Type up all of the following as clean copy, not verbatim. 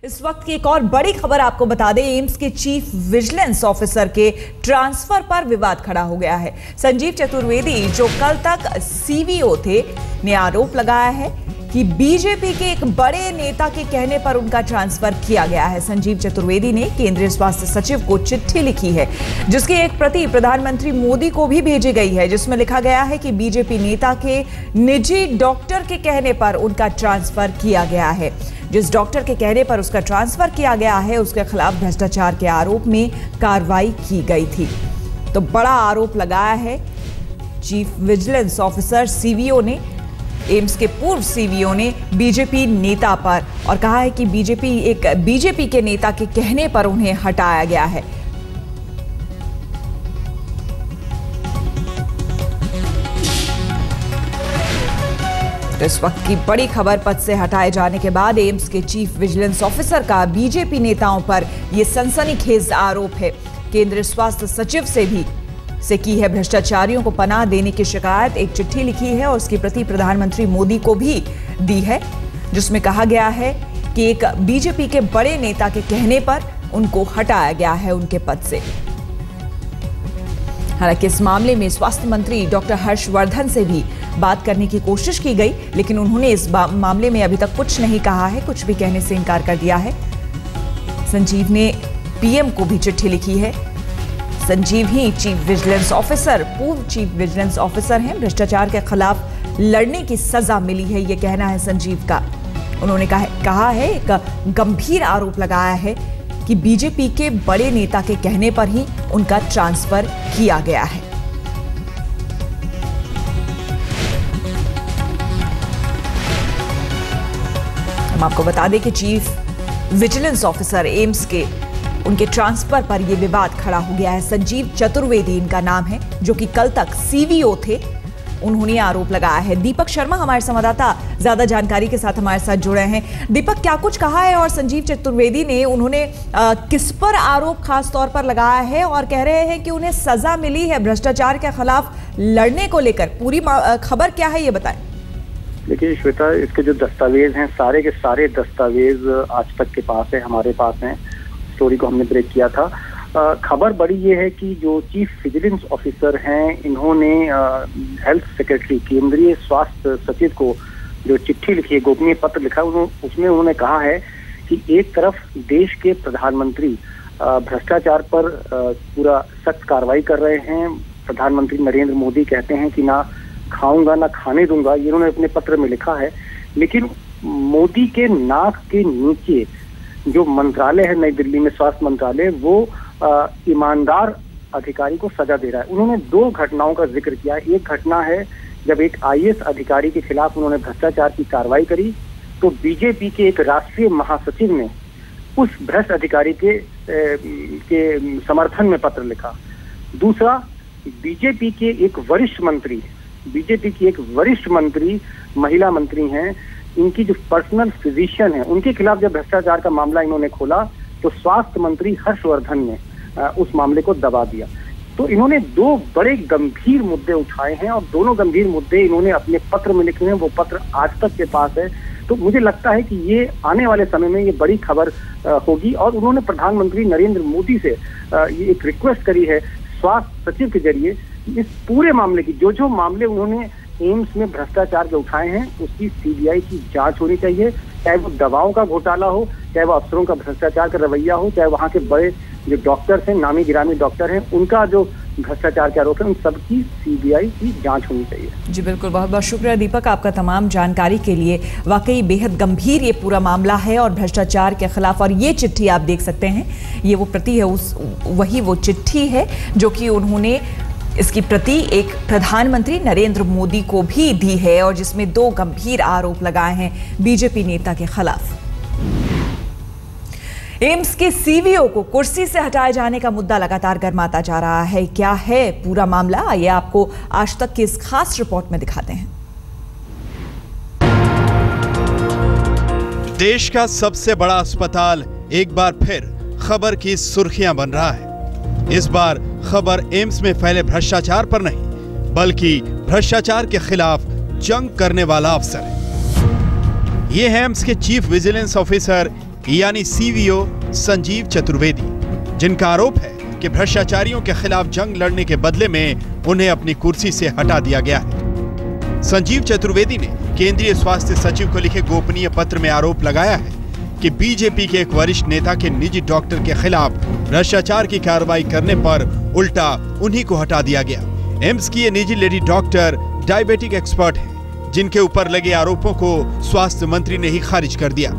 इस वक्त की एक और बड़ी खबर आपको बता दें, एम्स के चीफ विजिलेंस ऑफिसर के ट्रांसफर पर विवाद खड़ा हो गया है। संजीव चतुर्वेदी, जो कल तक सीवीओ थे, ने आरोप लगाया है कि बीजेपी के एक बड़े नेता के कहने पर उनका ट्रांसफर किया गया है। संजीव चतुर्वेदी ने केंद्रीय स्वास्थ्य सचिव को चिट्ठी लिखी है, जिसकी एक प्रति प्रधानमंत्री मोदी को भी भेजी गई है, जिसमें लिखा गया है कि बीजेपी नेता के निजी डॉक्टर के कहने पर उनका ट्रांसफर किया गया है। जिस डॉक्टर के कहने पर उसका ट्रांसफर किया गया है, उसके खिलाफ भ्रष्टाचार के आरोप में कार्रवाई की गई थी। तो बड़ा आरोप लगाया है चीफ विजिलेंस ऑफिसर सीवीओ ने, एम्स के पूर्व सीवीओ ने बीजेपी नेता पर, और कहा है कि बीजेपी के नेता के कहने पर उन्हें हटाया गया है। तो इस वक्त की बड़ी खबर, पद से हटाए जाने के बाद एम्स के चीफ विजिलेंस ऑफिसर का बीजेपी नेताओं पर यह सनसनीखेज आरोप है। केंद्रीय स्वास्थ्य सचिव से की है भ्रष्टाचारियों को पनाह देने की शिकायत। एक चिट्ठी लिखी है और उसकी प्रति प्रधानमंत्री मोदी को भी दी है, जिसमें कहा गया है कि एक बीजेपी के बड़े नेता के कहने पर उनको हटाया गया है उनके पद से। हालांकि इस मामले में स्वास्थ्य मंत्री डॉक्टर हर्षवर्धन से भी बात करने की कोशिश की गई, लेकिन उन्होंने इस मामले में अभी तक कुछ नहीं कहा है, कुछ भी कहने से इनकार कर दिया है। संजीव ने पीएम को भी चिट्ठी लिखी है। संजीव ही चीफ विजिलेंस ऑफिसर, पूर्व चीफ विजिलेंस ऑफिसर हैं। भ्रष्टाचार के खिलाफ लड़ने की सजा मिली है, यह कहना है संजीव का। उन्होंने कहा है, एक गंभीर आरोप लगाया है कि बीजेपी के बड़े नेता के कहने पर ही उनका ट्रांसफर किया गया है। हम आपको बता दें कि चीफ विजिलेंस ऑफिसर एम्स के, उनके ट्रांसफर पर यह विवाद खड़ा हो गया है। संजीव चतुर्वेदी इनका नाम है, जो कि कल तक सीवीओ थे। उन्होंने आरोप लगाया है। दीपक शर्मा हमारे संवाददाता ज्यादा जानकारी के साथ हमारे साथ जुड़े हैं। दीपक, क्या कुछ कहा है और संजीव चतुर्वेदी ने, उन्होंने किस पर आरोप खास तौर पर लगाया है और कह रहे हैं कि उन्हें सजा मिली है भ्रष्टाचार के खिलाफ लड़ने को लेकर? पूरी खबर क्या है, ये बताएं। देखिए श्वेता, इसके जो दस्तावेज हैं, सारे के सारे दस्तावेज आज तक के पास है, हमारे पास हैं। स्टोरी को हमने ब्रेक किया था। खबर बड़ी ये है कि जो चीफ विजिलेंस ऑफिसर हैं, इन्होंने हेल्थ सेक्रेटरी, केंद्रीय स्वास्थ्य सचिव को जो चिट्ठी लिखी है, गोपनीय पत्र लिखा, उसमें उन्होंने कहा है कि एक तरफ देश के प्रधानमंत्री भ्रष्टाचार पर पूरा सख्त कार्रवाई कर रहे हैं। प्रधानमंत्री नरेंद्र मोदी कहते हैं कि ना खाऊंगा ना खाने दूंगा, ये उन्होंने अपने पत्र में लिखा है। लेकिन मोदी के नाक के नीचे जो मंत्रालय है नई दिल्ली में, स्वास्थ्य मंत्रालय, वो ईमानदार अधिकारी को सजा दे रहा है। उन्होंने दो घटनाओं का जिक्र किया है। एक घटना है जब एक आईएएस अधिकारी के खिलाफ उन्होंने भ्रष्टाचार की कार्रवाई करी, तो बीजेपी के एक राष्ट्रीय महासचिव ने उस भ्रष्ट अधिकारी के समर्थन में पत्र लिखा। दूसरा, बीजेपी की एक वरिष्ठ मंत्री महिला मंत्री हैं, इनकी जो पर्सनल फिजिशियन है, उनके खिलाफ जब भ्रष्टाचार का मामला इन्होंने खोला, तो स्वास्थ्य मंत्री हर्षवर्धन ने उस मामले को दबा दिया। तो इन्होंने दो बड़े गंभीर मुद्दे उठाए हैं और दोनों गंभीर मुद्दे इन्होंने अपने पत्र में लिखे हैं। वो पत्र आज तक के पास है। तो मुझे लगता है कि ये आने वाले समय में ये बड़ी खबर होगी। और उन्होंने प्रधानमंत्री नरेंद्र मोदी से ये एक रिक्वेस्ट करी है स्वास्थ्य सचिव के जरिए, इस पूरे मामले की, जो मामले उन्होंने एम्स में भ्रष्टाचार के उठाए हैं, उसकी सीबीआई की जांच होनी चाहिए। चाहे वो दवाओं का घोटाला हो, चाहे वो अफसरों का भ्रष्टाचार का रवैया हो, चाहे वहाँ के बड़े जो डॉक्टर्स हैं, नामी गिरामी डॉक्टर हैं, उनका जो भ्रष्टाचार के आरोप है, उन सबकी सीबीआई की जांच होनी चाहिए। जी बिल्कुल, बहुत बहुत शुक्रिया दीपक आपका तमाम जानकारी के लिए। वाकई बेहद गंभीर ये पूरा मामला है और भ्रष्टाचार के खिलाफ, और ये चिट्ठी आप देख सकते हैं, ये वो प्रति है, वही वो चिट्ठी है जो कि उन्होंने, इसकी प्रति एक प्रधानमंत्री नरेंद्र मोदी को भी दी है, और जिसमें दो गंभीर आरोप लगाए हैं बीजेपी नेता के खिलाफ। एम्स के सीवीओ को कुर्सी से हटाए जाने का मुद्दा लगातार गर्माता जा रहा है। क्या है पूरा मामला, आइए आपको आज तक की इस खास रिपोर्ट में दिखाते हैं। देश का सबसे बड़ा अस्पताल एक बार फिर खबर की सुर्खियां बन रहा है। इस बार खबर एम्स में फैले भ्रष्टाचार पर नहीं, बल्कि भ्रष्टाचार के खिलाफ जंग करने वाला अफसर है। ये है एम्स के चीफ विजिलेंस ऑफिसर यानी सीवीओ संजीव चतुर्वेदी, जिनका आरोप है कि भ्रष्टाचारियों के खिलाफ जंग लड़ने के बदले में उन्हें अपनी कुर्सी से हटा दिया गया है। संजीव चतुर्वेदी ने केंद्रीय स्वास्थ्य सचिव को लिखे गोपनीय पत्र में आरोप लगाया है कि बीजेपी के एक वरिष्ठ नेता के निजी डॉक्टर के खिलाफ भ्रष्टाचार की कार्रवाई करने पर उल्टा उन्हीं को हटा दिया गया। एम्स की ये निजी लेडी डॉक्टर डायबिटिक एक्सपर्ट है, जिनके ऊपर लगे आरोपों को स्वास्थ्य मंत्री ने ही खारिज कर दिया।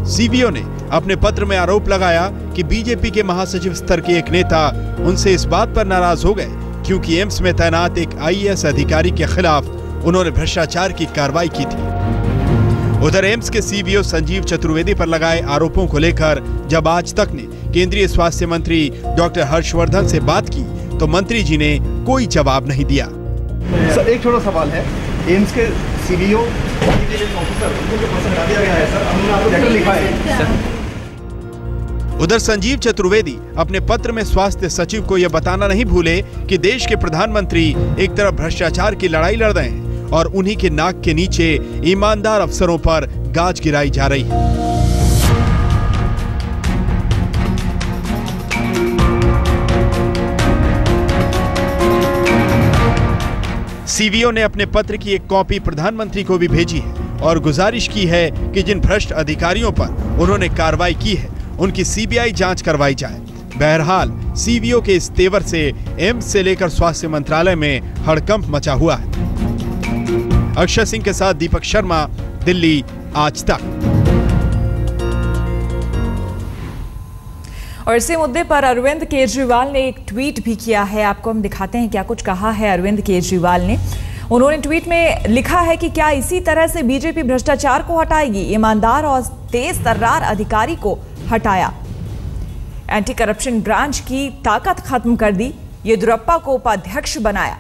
सीवीओ ने अपने पत्र में आरोप लगाया कि बीजेपी के महासचिव स्तर के एक नेता उनसे इस बात पर नाराज हो गए क्योंकि एम्स में तैनात एक आईएएस अधिकारी के खिलाफ उन्होंने भ्रष्टाचार की कार्रवाई की थी। उधर एम्स के सीवीओ संजीव चतुर्वेदी पर लगाए आरोपों को लेकर जब आज तक ने केंद्रीय स्वास्थ्य मंत्री डॉक्टर हर्षवर्धन से बात की तो मंत्री जी ने कोई जवाब नहीं दिया। सर, एक छोटा सवाल है, एम्स के सीवीओ ऑफिसर उनको जो पर्सन हटा दिया गया है सर, हमने आपको लेटर लिखा है। उधर संजीव चतुर्वेदी अपने पत्र में स्वास्थ्य सचिव को यह बताना नहीं भूले कि देश के प्रधानमंत्री एक तरफ भ्रष्टाचार की लड़ाई लड़ रहे हैं और उन्हीं के नाक के नीचे ईमानदार अफसरों पर गाज गिराई जा रही है। सीवीओ ने अपने पत्र की एक कॉपी प्रधानमंत्री को भी भेजी है और गुजारिश की है कि जिन भ्रष्ट अधिकारियों पर उन्होंने कार्रवाई की है उनकी सीबीआई जांच करवाई जाए। बहरहाल सीवीओ के इस तेवर से एम्स से लेकर स्वास्थ्य मंत्रालय में हड़कंप मचा हुआ है। अक्षय सिंह के साथ दीपक शर्मा, दिल्ली, आज तक। और इसी मुद्दे पर अरविंद केजरीवाल ने एक ट्वीट भी किया है। आपको हम दिखाते हैं क्या कुछ कहा है अरविंद केजरीवाल ने। उन्होंने ट्वीट में लिखा है कि क्या इसी तरह से बीजेपी भ्रष्टाचार को हटाएगी? ईमानदार और तेज तर्रार अधिकारी को हटाया, एंटी करप्शन ब्रांच की ताकत खत्म कर दी, येदियुरप्पा को उपाध्यक्ष बनाया।